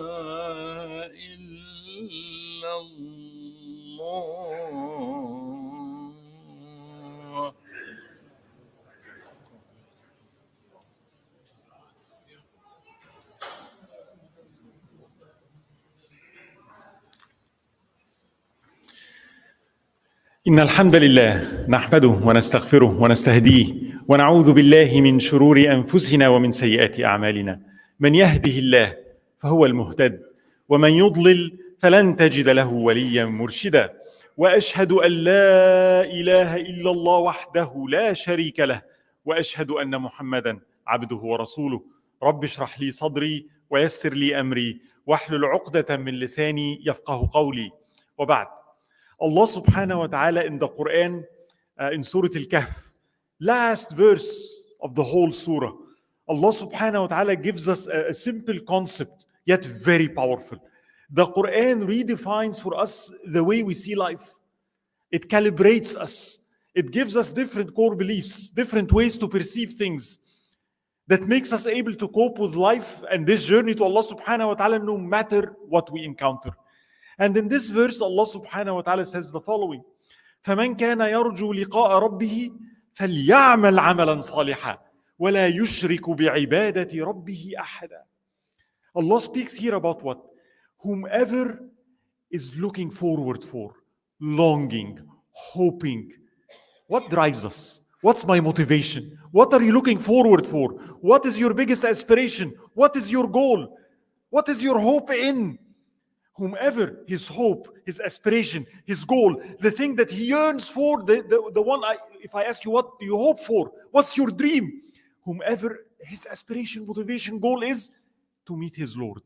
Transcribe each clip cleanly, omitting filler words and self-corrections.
إلا الله. إن الحمد لله نحمده ونستغفره ونستهديه ونعوذ بالله من شرور أنفسنا ومن سيئات أعمالنا. من يهده الله فهو المهتد ومن يضلل فلن تجد له وليا مرشدا. وأشهد أن لا إله إلا الله وحده لا شريك له وأشهد أن محمدا عبده ورسوله. رب اشرح لي صدري ويسر لي أمري واحلل عقدة من لساني يفقه قولي. وبعد. Allah subhanahu wa ta'ala in the Quran, in Surah Al-Kahf, last verse of the whole surah, Allah subhanahu wa ta'ala gives us a simple concept, yet very powerful. The Quran redefines for us the way we see life. It calibrates us. It gives us different core beliefs, different ways to perceive things that makes us able to cope with life and this journey to Allah subhanahu wa ta'ala no matter what we encounter. And in this verse, Allah subhanahu wa ta'ala says the following: فَمَنْ كَانَ يَرْجُو لِقَاءَ رَبِّهِ فَلْيَعْمَلْ عَمَلًا صَالِحًا وَلَا يُشْرِكُ بِعِبَادَةِ رَبِّهِ أَحَدًا. Allah speaks here about what? Whomever is looking forward for, longing, hoping. What drives us? What's my motivation? What are you looking forward for? What is your biggest aspiration? What is your goal? What is your hope in? Whomever his hope, his aspiration, his goal, the thing that he yearns for, the one, if I ask you, what do you hope for? What's your dream? Whomever his aspiration, motivation, goal is to meet his Lord.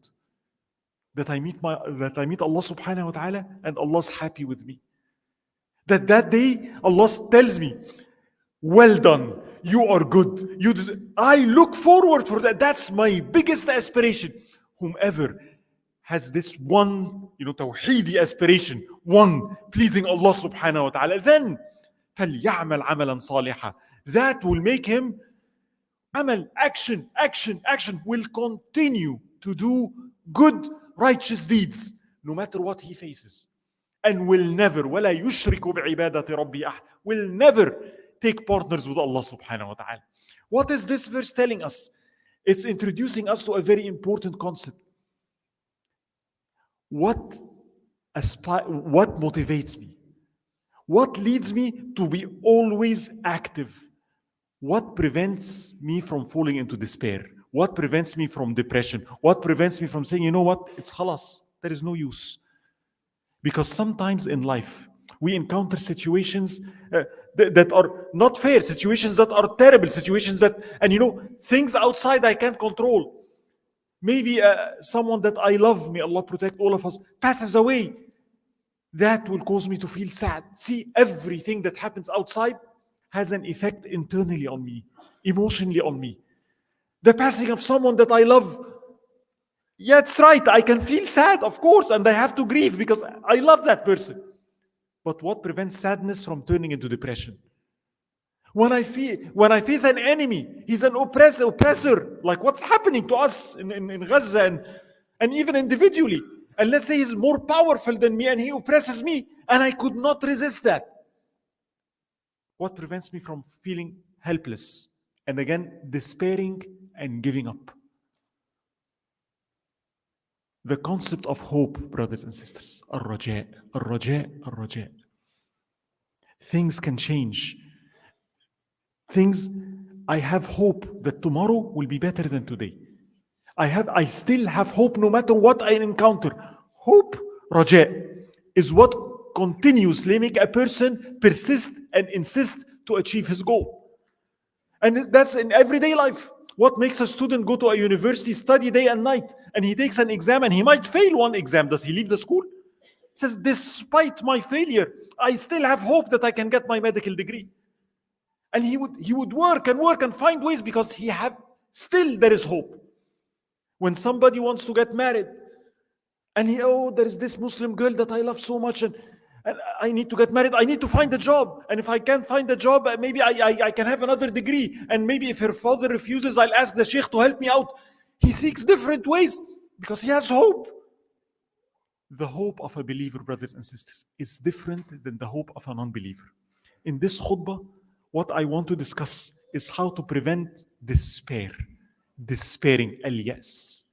That I meet Allah subhanahu wa ta'ala and Allah's happy with me. That day, Allah tells me, well done, you are good. I look forward for that. That's my biggest aspiration. Whomever has this one, tawheedi aspiration, one, pleasing Allah subhanahu wa ta'ala, then فَلْيَعْمَلْ عَمَلًا صَالِحًا. That will make him action, will continue to do good, righteous deeds, no matter what he faces. And will never, وَلَا يُشْرِكُ بِعِبَادَةِ رَبِّهِ أَحَدٍ, will never take partners with Allah subhanahu wa ta'ala. What is this verse telling us? It's introducing us to a very important concept. What motivates me? What leads me to be always active? What prevents me from falling into despair? What prevents me from depression? What prevents me from saying, you know what, it's khalas, there is no use? Because sometimes in life, we encounter situations that are not fair, situations that are terrible, situations that, and things outside I can't control. Maybe someone that I love, may Allah protect all of us, passes away. That will cause me to feel sad. See, everything that happens outside has an effect internally on me, emotionally on me. The passing of someone that I love, yeah, it's right, I can feel sad, of course, and I have to grieve because I love that person. But what prevents sadness from turning into depression? When I face an enemy, he's an oppressor, like what's happening to us in Gaza and even individually. And let's say he's more powerful than me and he oppresses me and I could not resist that. What prevents me from feeling helpless and again despairing and giving up? The concept of hope, brothers and sisters. Ar-raja, ar-raja, ar-raja. Things can change. I have hope that tomorrow will be better than today. I still have hope no matter what I encounter. Hope, raja, is what continuously make a person persist and insist to achieve his goal. And that's in everyday life. What makes a student go to a university, study day and night, and he takes an exam and he might fail one exam? Does he leave the school? He says, despite my failure, I still have hope that I can get my medical degree. And he would work and find ways because still there is hope. When somebody wants to get married and there is this Muslim girl that I love so much and I need to get married, I need to find a job. And if I can't find a job, maybe I can have another degree. And maybe if her father refuses, I'll ask the sheikh to help me out. He seeks different ways because he has hope. The hope of a believer, brothers and sisters, is different than the hope of a non-believer. In this khutbah, what I want to discuss is how to prevent despair, despairing, al-yas.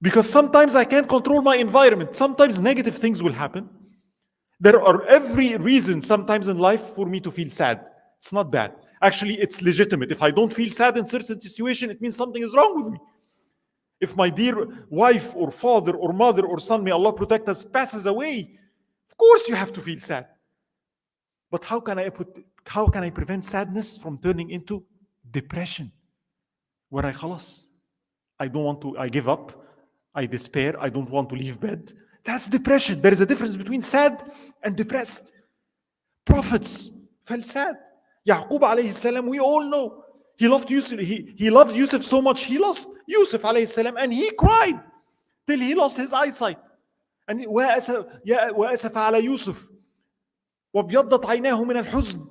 Because sometimes I can't control my environment. Sometimes negative things will happen. There are every reason sometimes in life for me to feel sad. It's not bad. Actually, it's legitimate. If I don't feel sad in certain situation, it means something is wrong with me. If my dear wife or father or mother or son, may Allah protect us, passes away, of course you have to feel sad. But how can I prevent sadness from turning into depression? Where I don't want to, I give up, I despair, I don't want to leave bed. That's depression. There is a difference between sad and depressed. Prophets felt sad. Yaqub alayhi salam, we all know. He loved Yusuf. He loved Yusuf so much. He lost Yusuf alayhi salam, and he cried till he lost his eyesight. And وَأَسَفَ على يوسف وَابْيَضَّتْ عَيْنَاهُ مِنَ الْحُزْنِ.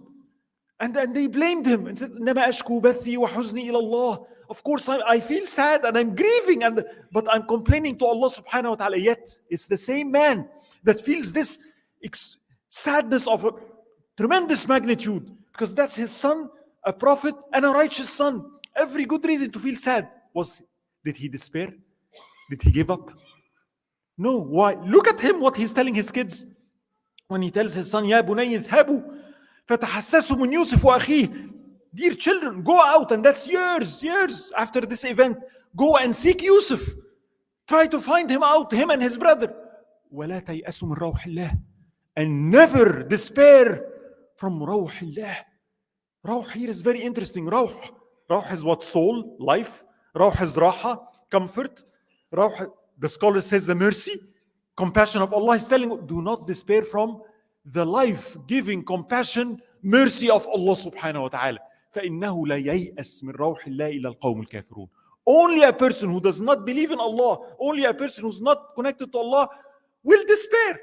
And they blamed him and said, إِنَّمَا أَشْكُو بَثِّي وَحُزْنِي إِلَى اللَّهِ. Of course, I feel sad and I'm grieving, but I'm complaining to Allah subhanahu wa ta'ala. Yet, it's the same man that feels this sadness of a tremendous magnitude, because that's his son, a prophet and a righteous son. Every good reason to feel sad. Did he despair? Did he give up? No. Why? Look at him, what he's telling his kids. When he tells his son, يَا بُنَيِّ اذْهَبُوا فَتَحَسَّسُوا مِنْ يُوسُفَ وَأَخِيهِ. Dear children, go out, and that's years after this event. Go and seek Yusuf. Try to find him out, him and his brother. وَلَا تَيْأَسُوا مِنْ رَوْحِ اللَّهِ. And never despair from Rawh Allah. Rawh here is very interesting. Rawh is what? Soul, life. Rawh is raha, comfort. Rawh, the scholar says, the mercy, compassion of Allah. Is telling, do not despair from the life-giving compassion, mercy of Allah subhanahu wa ta'ala. فَإِنَّهُ لَا يَيْأَسْ مِنْ رَوْحِ اللَّهِ إِلَى الْقَوْمِ الْكَافِرُونَ. Only a person who does not believe in Allah, only a person who's not connected to Allah will despair.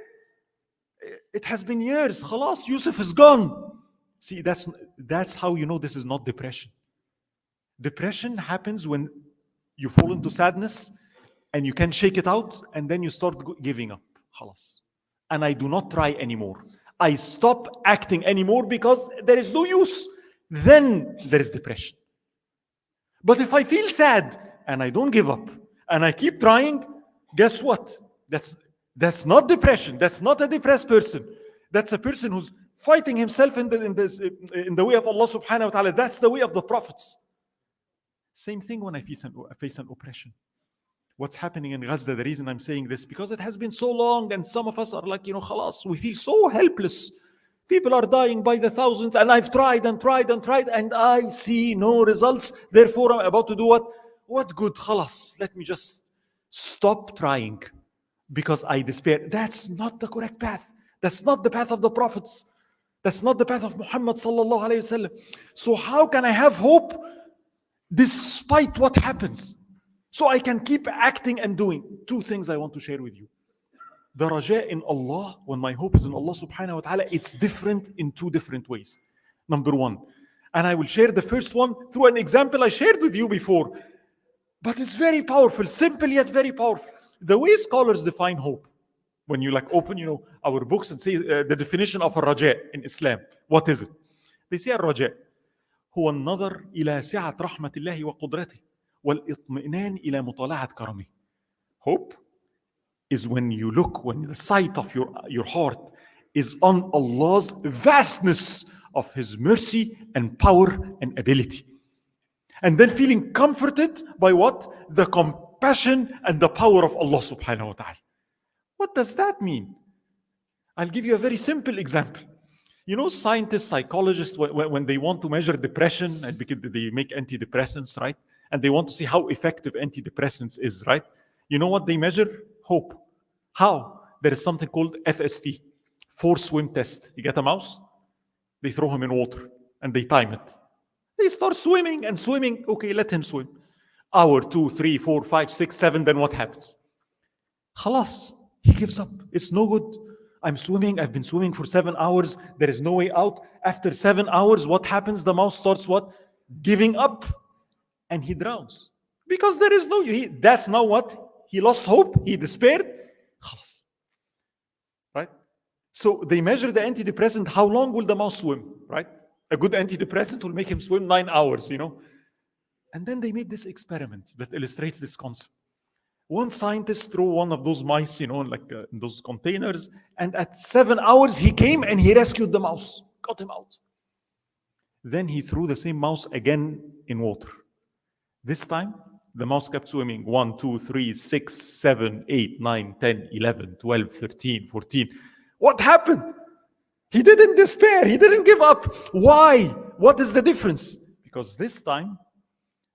It has been years. Khalas, Yusuf is gone. See, that's how you know this is not depression. Depression happens when you fall into sadness and you can't shake it out, and then you start giving up. Khalas. And I do not try anymore. I stop acting anymore because there is no use. Then there is depression. But if I feel sad and I don't give up and I keep trying, guess what? That's not depression. That's not a depressed person. That's a person who's fighting himself in the way of Allah subhanahu wa ta'ala. That's the way of the prophets. Same thing when I face an oppression. What's happening in Gaza, the reason I'm saying this, because it has been so long and some of us are like, khalas, we feel so helpless. People are dying by the thousands, and I've tried and I see no results. Therefore, I'm about to do what? What good? Khalas, let me just stop trying because I despair. That's not the correct path. That's not the path of the prophets. That's not the path of Muhammad sallallahu alayhi wasallam. So how can I have hope despite what happens? So I can keep acting and doing. Two things I want to share with you. The raja in Allah, when my hope is in Allah subhanahu wa ta'ala, it's different in two different ways. Number one, and I will share the first one through an example I shared with you before, but it's very powerful, simple yet very powerful. The way scholars define hope, when you open, our books and say the definition of a raja in Islam, what is it? They say a raja هو النظر إلى سعة رحمة الله وقدرته والإطمئنان إلى مطالعة كرمه. Hope is when the sight of your heart is on Allah's vastness of His mercy and power and ability. And then feeling comforted by what? The compassion and the power of Allah subhanahu wa ta'ala. What does that mean? I'll give you a very simple example. Scientists, psychologists, when they want to measure depression, and because they make antidepressants, right? And they want to see how effective antidepressants is, right? You know what they measure? Hope. How? There is something called FST, forced swim test. You get a mouse, they throw him in water, and they time it. They start swimming and swimming. Okay, let him swim. Hour, 2, 3, 4, 5, 6, 7, then what happens? Khalas, he gives up. It's no good. I've been swimming for 7 hours. There is no way out. After 7 hours, what happens? The mouse starts what? Giving up. And he drowns. Because there is that's now what? He lost hope, he despaired. خلاص. Right? So they measure the antidepressant, how long will the mouse swim, right? A good antidepressant will make him swim 9 hours, And then they made this experiment that illustrates this concept. One scientist threw one of those mice, like in those containers, and at 7 hours he came and he rescued the mouse, got him out. Then he threw the same mouse again in water. This time, the mouse kept swimming 1, 2, 3, 6, 7, 8, 9, 10, 11, 12, 13, 14. What happened? He didn't despair. He didn't give up. Why? What is the difference? Because this time,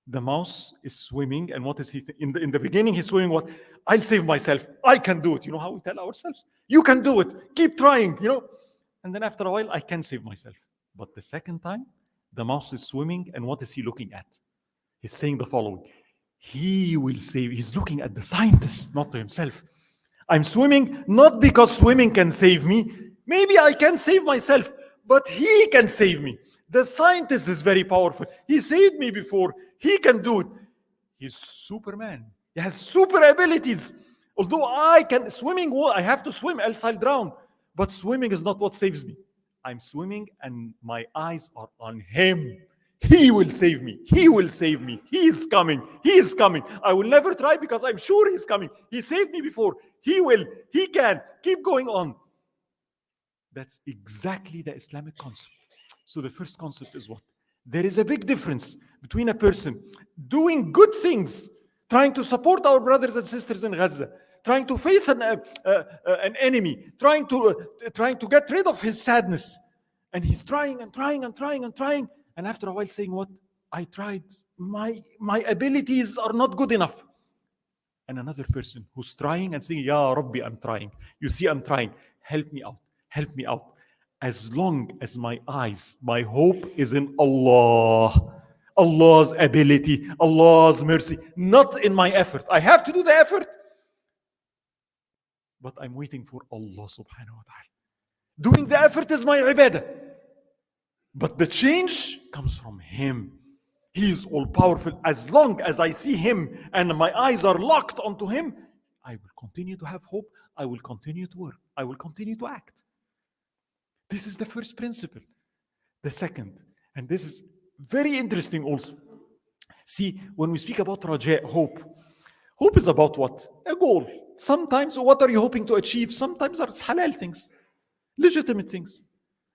the mouse is swimming, and what is he? In the beginning, he's swimming. What? I'll save myself. I can do it. You know how we tell ourselves? You can do it. Keep trying. And then after a while, I can save myself. But the second time, the mouse is swimming, and what is he looking at? He's saying the following: he will save. He's looking at the scientist, not to himself. I'm swimming not because swimming can save me. Maybe I can save myself, but he can save me. The scientist is very powerful. He saved me before. He can do it. He's Superman. He has super abilities. Although I can swimming, I have to swim, else I'll drown. But swimming is not what saves me. I'm swimming and my eyes are on him. He will save me. He will save me. He is coming. He is coming. I will never try because I'm sure he's coming. He saved me before. He will. He can. Keep going on. That's exactly the Islamic concept. So the first concept is what? There is a big difference between a person doing good things, trying to support our brothers and sisters in Gaza, trying to face an enemy, trying to get rid of his sadness. And he's trying and trying and trying and trying. And after a while saying, what? I tried. My abilities are not good enough. And another person who's trying and saying, Ya Rabbi, I'm trying. You see, I'm trying. Help me out. Help me out. As long as my eyes, my hope is in Allah, Allah's ability, Allah's mercy, not in my effort. I have to do the effort, but I'm waiting for Allah subhanahu wa ta'ala. Doing the effort is my ibadah. But the change comes from Him. He is all powerful. As long as I see Him and my eyes are locked onto Him, I will continue to have hope. I will continue to work. I will continue to act. This is the first principle. The second, and this is very interesting also. See, when we speak about raja, hope is about what? A goal. Sometimes, what are you hoping to achieve? Sometimes it's halal things, legitimate things.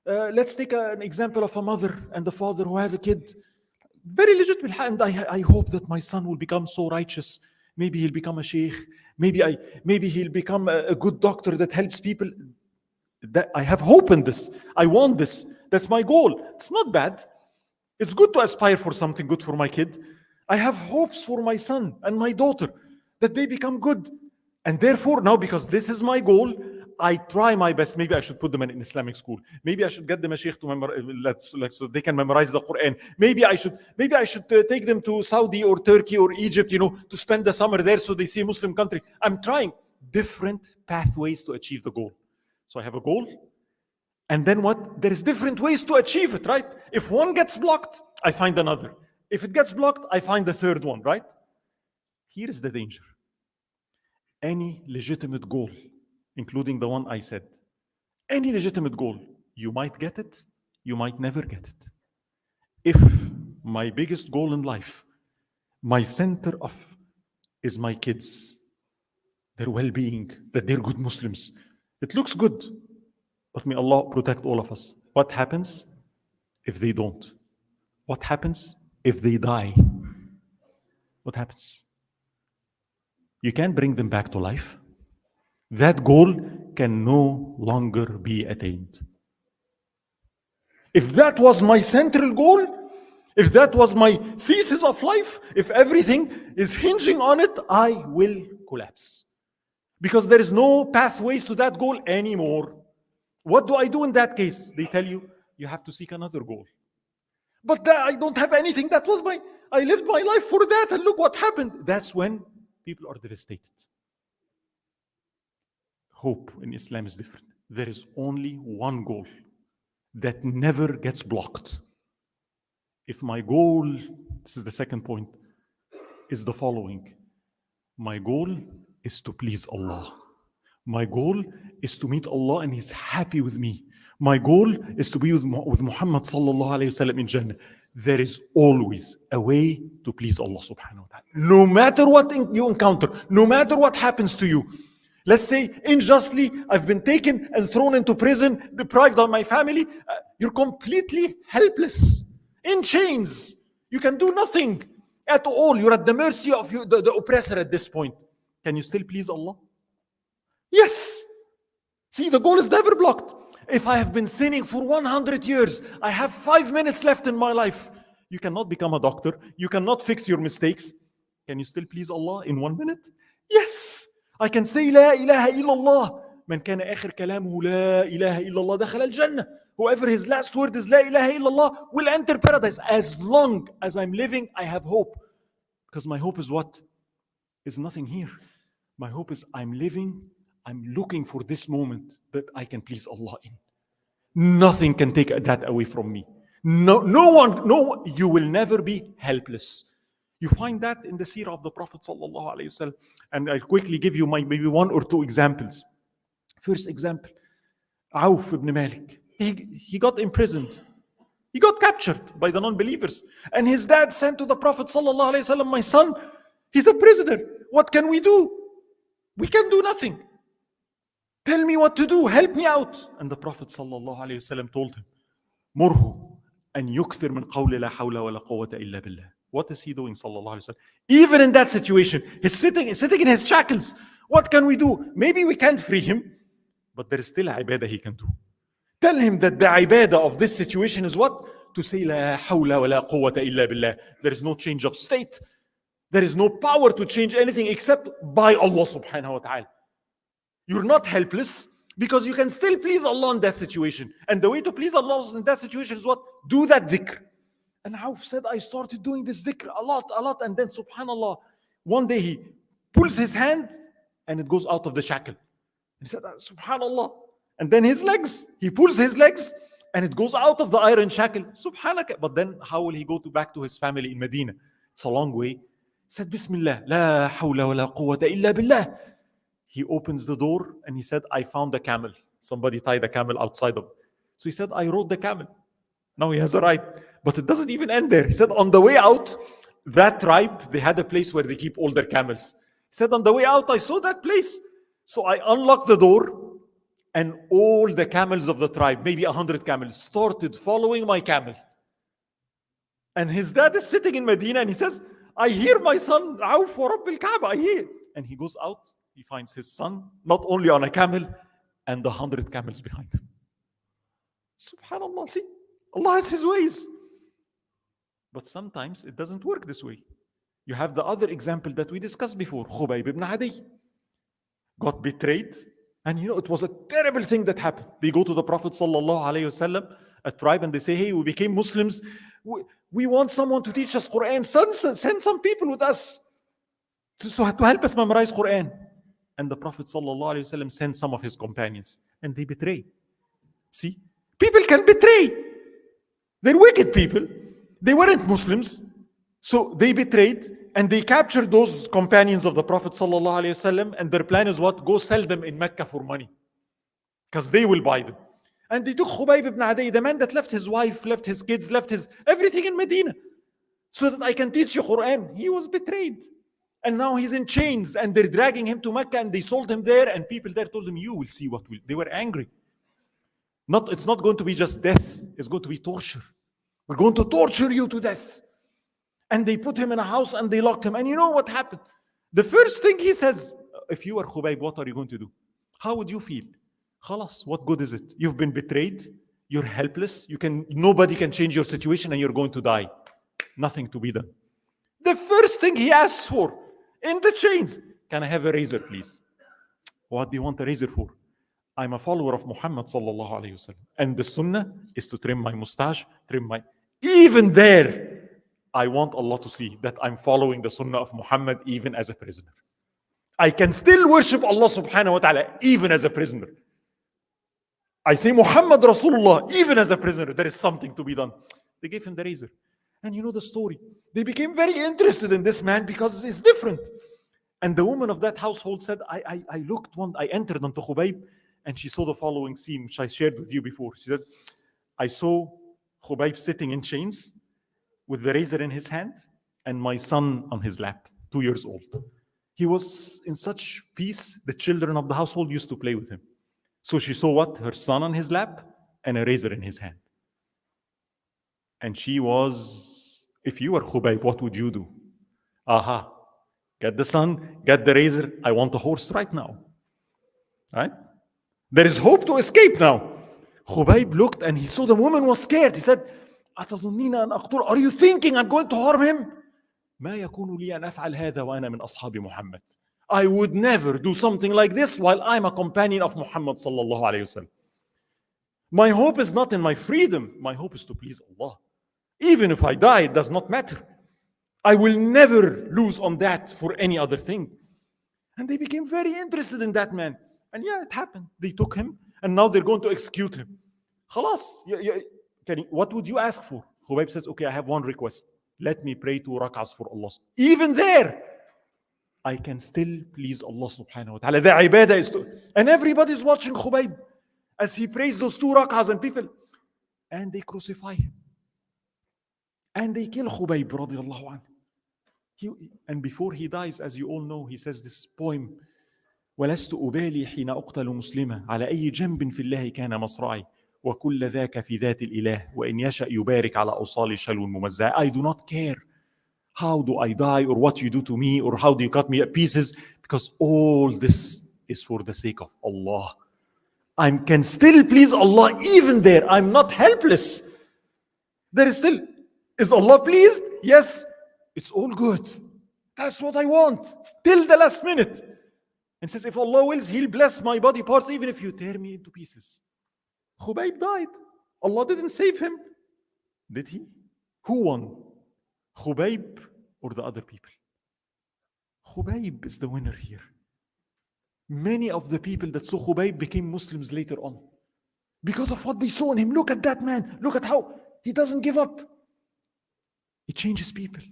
Let's take an example of a mother and a father who have a kid. Very legitimate. And I hope that my son will become so righteous. Maybe he'll become a sheikh. Maybe he'll become a good doctor that helps people. That I have hope in this. I want this. That's my goal. It's not bad. It's good to aspire for something good for my kid. I have hopes for my son and my daughter that they become good. And therefore, now because this is my goal, I try my best. Maybe I should put them in an Islamic school. Maybe I should get them a sheikh to memorize, so they can memorize the Quran. Maybe I should take them to Saudi or Turkey or Egypt, to spend the summer there so they see a Muslim country. I'm trying different pathways to achieve the goal. So I have a goal. And then what? There is different ways to achieve it, right? If one gets blocked, I find another. If it gets blocked, I find the third one, right? Here is the danger. Any legitimate goal, including the one I said, any legitimate goal, you might get it, you might never get it. If my biggest goal in life, my center of is my kids, their well-being, that they're good Muslims, it looks good, but may Allah protect all of us. What happens if they don't? What happens if they die? What happens? You can't bring them back to life. That goal can no longer be attained. If that was my central goal, if that was my thesis of life, if everything is hinging on it, I will collapse. Because there is no pathways to that goal anymore. What do I do in that case? They tell you, you have to seek another goal. But I don't have anything. I lived my life for that, and look what happened. That's when people are devastated. Hope in Islam is different. There is only one goal that never gets blocked. If my goal, this is the second point, is the following. My goal is to please Allah. My goal is to meet Allah and He's happy with me. My goal is to be with Muhammad sallallahu alayhi wasallam in Jannah. There is always a way to please Allah subhanahu wa ta'ala. No matter what you encounter, no matter what happens to you. Let's say unjustly, I've been taken and thrown into prison, deprived of my family. You're completely helpless, in chains. You can do nothing at all. You're at the mercy of the oppressor at this point. Can you still please Allah? Yes. See, the goal is never blocked. If I have been sinning for 100 years, I have 5 minutes left in my life. You cannot become a doctor. You cannot fix your mistakes. Can you still please Allah in 1 minute? Yes. I can say لا إله إلا الله. من كان آخر كلامه لا إله إلا الله دخل الجنة. Whoever his last word is لا إله إلا الله will enter paradise. As long as I'm living, I have hope. Because my hope is what? Is nothing here. My hope is I'm living, I'm looking for this moment that I can please Allah in. Nothing can take that away from me. No one, you will never be helpless. You find that in the seerah of the Prophet sallallahu alaihi wasallam. And I'll quickly give you maybe 1 or 2 examples. First example, Auf ibn Malik. He got imprisoned. He got captured by the non-believers. And his dad sent to the Prophet sallallahu alaihi wasallam, my son, he's a prisoner. What can we do? We can do nothing. Tell me what to do. Help me out. And the Prophet sallallahu alaihi wasallam told him, Murhu an yukthir min qawli la hawla wa la quwwata illa billah. What is he doing, sallallahu alaihi wasallam? Even in that situation, he's sitting in his shackles. What can we do? Maybe we can't free him, but there is still a ibadah he can do. Tell him that the ibadah of this situation is what? To say la hawla wa la quwwata illa billah. There is no change of state. There is no power to change anything except by Allah subhanahu wa ta'ala. You're not helpless because you can still please Allah in that situation. And the way to please Allah in that situation is what? Do that dhikr. And Auf said, I started doing this dhikr a lot. And then subhanallah, one day he pulls his hand and it goes out of the shackle. He said, subhanallah. And then his legs, he pulls his legs and it goes out of the iron shackle. Subhanallah. But then how will he go back to his family in Medina? It's a long way. He said, Bismillah, la hawla wa la quwwata illa billah. He opens the door and he said, I found a camel. Somebody tied a camel outside of it. So he said, I rode the camel. Now he has a ride. But it doesn't even end there. He said, on the way out, that tribe, they had a place where they keep all their camels. He said, on the way out, I saw that place. So I unlocked the door and all the camels of the tribe, maybe 100 camels, started following my camel. And his dad is sitting in Medina and he says, I hear my son, Auf wa Rabbil Kaaba, I hear. And he goes out, he finds his son, not only on a camel, and the 100 camels behind him. Subhanallah, see, Allah has His ways. But sometimes it doesn't work this way. You have the other example that we discussed before, Khutbah ibn Adi got betrayed, and it was a terrible thing that happened. They go to the Prophet sallallahu alaihi wasallam, a tribe, and they say, hey, we became Muslims. We want someone to teach us Quran. Send some people with us to help us memorize Quran. And the Prophet sallallahu alaihi wasallam sent some of his companions, and they betray. See, people can betray. They're wicked people. They weren't Muslims, so they betrayed, and they captured those companions of the Prophet sallallahu alaihi wasallam. And their plan is what? Go sell them in Mecca for money, because they will buy them. And they took Khubayb ibn Adi, the man that left his wife, left his kids, left his everything in Medina, so that I can teach you Quran. He was betrayed. And now he's in chains, and they're dragging him to Mecca, and they sold him there, and people there told him, you will see what will. They were angry. It's not going to be just death, it's going to be torture. We're going to torture you to death. And they put him in a house and they locked him. And you know what happened? The first thing he says, if you are Khubayb, what are you going to do? How would you feel? Khalas, what good is it? You've been betrayed, you're helpless, nobody can change your situation, and you're going to die. Nothing to be done. The first thing he asks for in the chains, can I have a razor, please? What do you want a razor for? I'm a follower of Muhammad sallallahu alayhi wasallam, and the sunnah is to trim my mustache, even there, I want Allah to see that I'm following the sunnah of Muhammad even as a prisoner. I can still worship Allah subhanahu wa ta'ala even as a prisoner. I say Muhammad Rasulullah even as a prisoner. There is something to be done. They gave him the razor. And you know the story. They became very interested in this man because it's different. And the woman of that household said, I entered onto Khubayb, and she saw the following scene, which I shared with you before. She said, I saw Khubayb sitting in chains with the razor in his hand and my son on his lap, 2 years old. He was in such peace, the children of the household used to play with him. So she saw what? Her son on his lap and a razor in his hand. And she was, if you were Khubayb, what would you do? Aha, get the son, get the razor. I want a horse right now. Right? There is hope to escape now. Khubayb looked and he saw the woman was scared. He said, are you thinking I'm going to harm him? ما يكون لي أن أفعل هذا وأنا من أصحاب محمد. I would never do something like this while I'm a companion of Muhammad sallallahu alayhi wasallam. My hope is not in my freedom. My hope is to please Allah. Even if I die, it does not matter. I will never lose on that for any other thing. And they became very interested in that man. And yeah, it happened. They took him and now they're going to execute him. Khalas. What would you ask for? Khubayb says, okay, I have one request. Let me pray 2 rak'ahs for Allah. Even there, I can still please Allah subhanahu wa ta'ala. The ibadah is to, and everybody's watching Khubayb as he prays those 2 rak'ahs and people, and they crucify him. And they kill Khubayb radiallahu anhu. And before he dies, as you all know, he says this poem, ولست أبالي حين أقتل مسلمة على أي جنب في الله كان مصرعي وكل ذاك في ذات الإله وإن يشأ يبارك على أوصال شلو ممزع. I do not care how do I die or what you do to me or how do you cut me at pieces, because all this is for the sake of Allah. I can still please Allah even there. I'm not helpless. There is still, is Allah pleased? Yes, it's all good. That's what I want till the last minute. And says, if Allah wills, He'll bless my body parts even if you tear me into pieces. Khubayb died. Allah didn't save him. Did He? Who won? Khubayb or the other people? Khubayb is the winner here. Many of the people that saw Khubayb became Muslims later on because of what they saw in him. Look at that man. Look at how he doesn't give up. It changes people.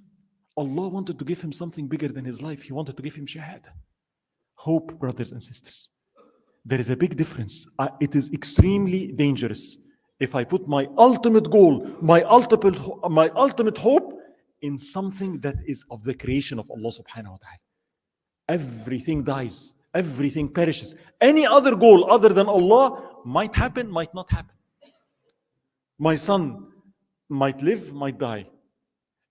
Allah wanted to give him something bigger than his life. He wanted to give him shahada. Hope, brothers and sisters. There is a big difference. It is extremely dangerous if I put my ultimate goal, my ultimate hope in something that is of the creation of Allah subhanahu wa ta'ala. Everything dies. Everything perishes. Any other goal other than Allah might happen, might not happen. My son might live, might die.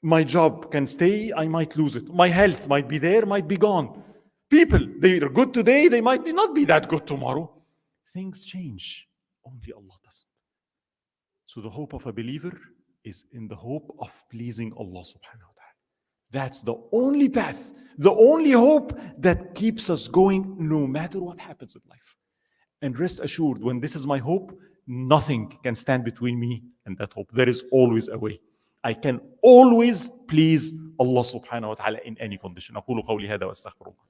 My job can stay, I might lose it. My health might be there, might be gone. People, they are good today, they might not be that good tomorrow. Things change. Only Allah doesn't. So the hope of a believer is in the hope of pleasing Allah subhanahu wa ta'ala. That's the only path, the only hope that keeps us going no matter what happens in life. And rest assured, when this is my hope, nothing can stand between me and that hope. There is always a way. I can always please Allah subhanahu wa ta'ala in any condition. أقول قولي هذا وأستغفر الله.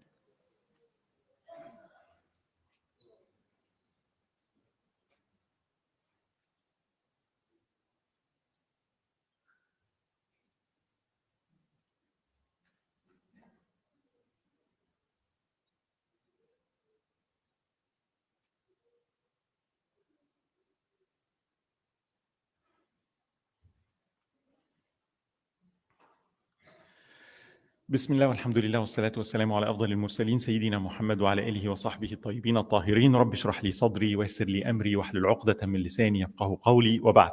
بسم الله والحمد لله والصلاة والسلام على أفضل المرسلين سيدنا محمد وعلى آله وصحبه الطيبين الطاهرين. رب اشرح لي صدري ويسر لي أمري واحلل عقدة من لساني يفقهوا قولي وبعد.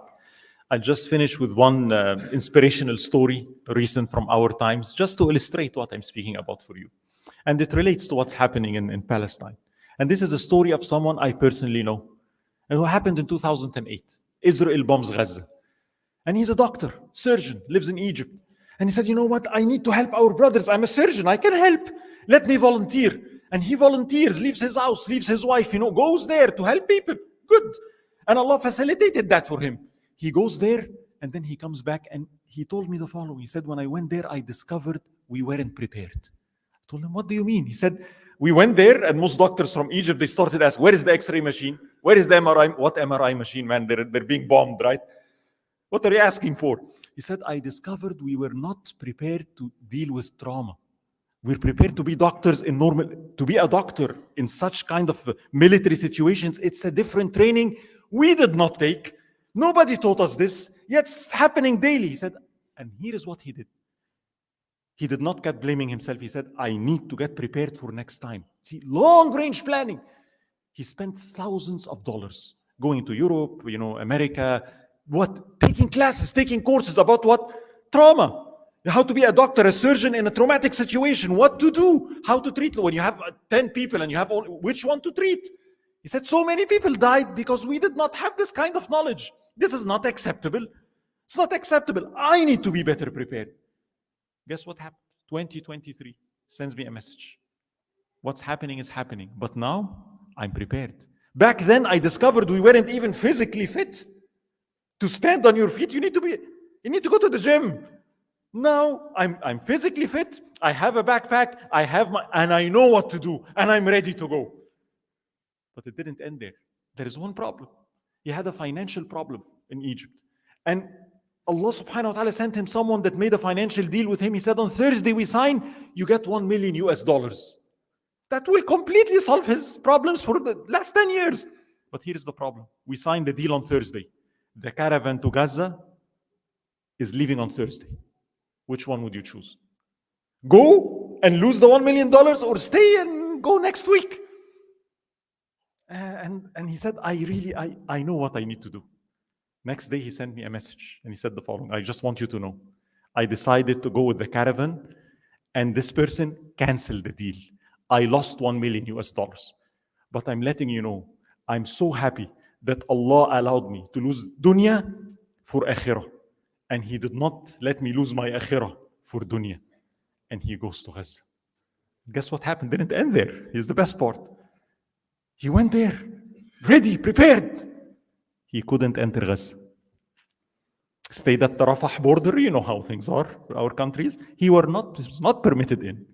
I'll just finish with one inspirational story recent from our times, just to illustrate what I'm speaking about for you. And it relates to what's happening in Palestine. And this is a story of someone I personally know. And what happened in 2008. Israel bombs Gaza. And he's a doctor, surgeon, lives in Egypt. And he said, you know what? I need to help our brothers. I'm a surgeon. I can help. Let me volunteer. And he volunteers, leaves his house, leaves his wife, goes there to help people. Good. And Allah facilitated that for him. He goes there and then he comes back and he told me the following. He said, when I went there, I discovered we weren't prepared. I told him, what do you mean? He said, we went there and most doctors from Egypt, they started asking, where is the X-ray machine? Where is the MRI? What MRI machine, man? They're being bombed, right? What are you asking for? He said, I discovered we were not prepared to deal with trauma. We're prepared to be doctors to be a doctor in such kind of military situations. It's a different training we did not take. Nobody taught us this, yet it's happening daily. He said, and here is what he did. He did not keep blaming himself. He said, I need to get prepared for next time. See, long range planning. He spent thousands of dollars going to Europe, America, taking classes, taking courses about what? Trauma. How to be a doctor, a surgeon in a traumatic situation, what to do, how to treat when you have 10 people and you have which one to treat. He said so many people died because we did not have this kind of knowledge. This is not acceptable. It's not acceptable. I need to be better prepared. Guess what happened? 2023 sends me a message. What's happening is happening, but now I'm prepared. Back then, I discovered we weren't even physically fit. To stand on your feet, you need to go to the gym. Now I'm physically fit. I have a backpack. And I know what to do, and I'm ready to go. But it didn't end there. There is one problem. He had a financial problem in Egypt, and Allah subhanahu wa ta'ala sent him someone that made a financial deal with him. He said, on Thursday we sign, you get $1 million. That will completely solve his problems for the last 10 years. But here is the problem. We signed the deal on Thursday. The caravan to Gaza is leaving on Thursday. Which one would you choose? Go and lose the $1 million, or stay and go next week? And he said, I know what I need to do. Next day, he sent me a message and he said the following: I just want you to know, I decided to go with the caravan, and this person canceled the deal. I lost $1 million. But I'm letting you know, I'm so happy that Allah allowed me to lose dunya for akhirah. And he did not let me lose my akhirah for dunya. And he goes to Gaza. Guess what happened? Didn't end there. Here's the best part. He went there, ready, prepared. He couldn't enter Gaza. Stayed at the Rafah border. You know how things are for our countries. He was not permitted in.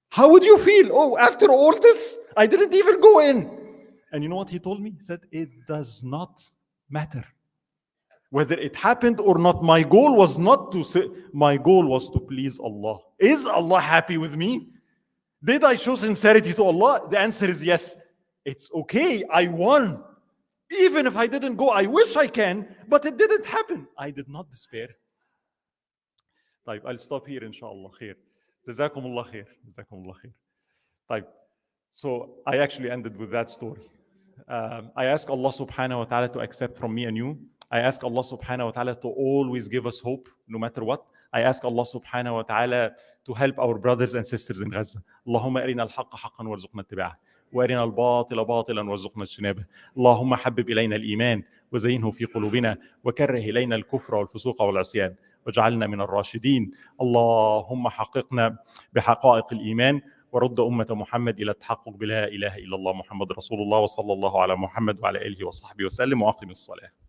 How would you feel? Oh, after all this, I didn't even go in. And you know what he told me? He said, it does not matter whether it happened or not. My goal was to please Allah. Is Allah happy with me? Did I show sincerity to Allah? The answer is yes. It's okay. I won. Even if I didn't go, I wish I can, but it didn't happen. I did not despair. طيب, I'll stop here, inshallah. Khair. جزاكم الله خير. جزاكم الله خير. طيب. So I actually ended with that story. I ask Allah subhanahu wa ta'ala to accept from me and you. I ask Allah subhanahu wa ta'ala to always give us hope, no matter what. I ask Allah subhanahu wa ta'ala to help our brothers and sisters in Gaza. اللهم أرنا الحق حقا وارزقنا اتباعه وأرنا الباطل باطلا وارزقنا اجتنابه. اللهم حبب إلينا الإيمان وزينه في قلوبنا وكره إلينا الكفر والفسوق والعصيان واجعلنا من الراشدين. اللهم حققنا بحقائق الإيمان ورد أمة محمد إلى التحقق بلا إله إلا الله محمد رسول الله وصلى الله على محمد وعلى آله وصحبه وسلم وأقم الصلاة.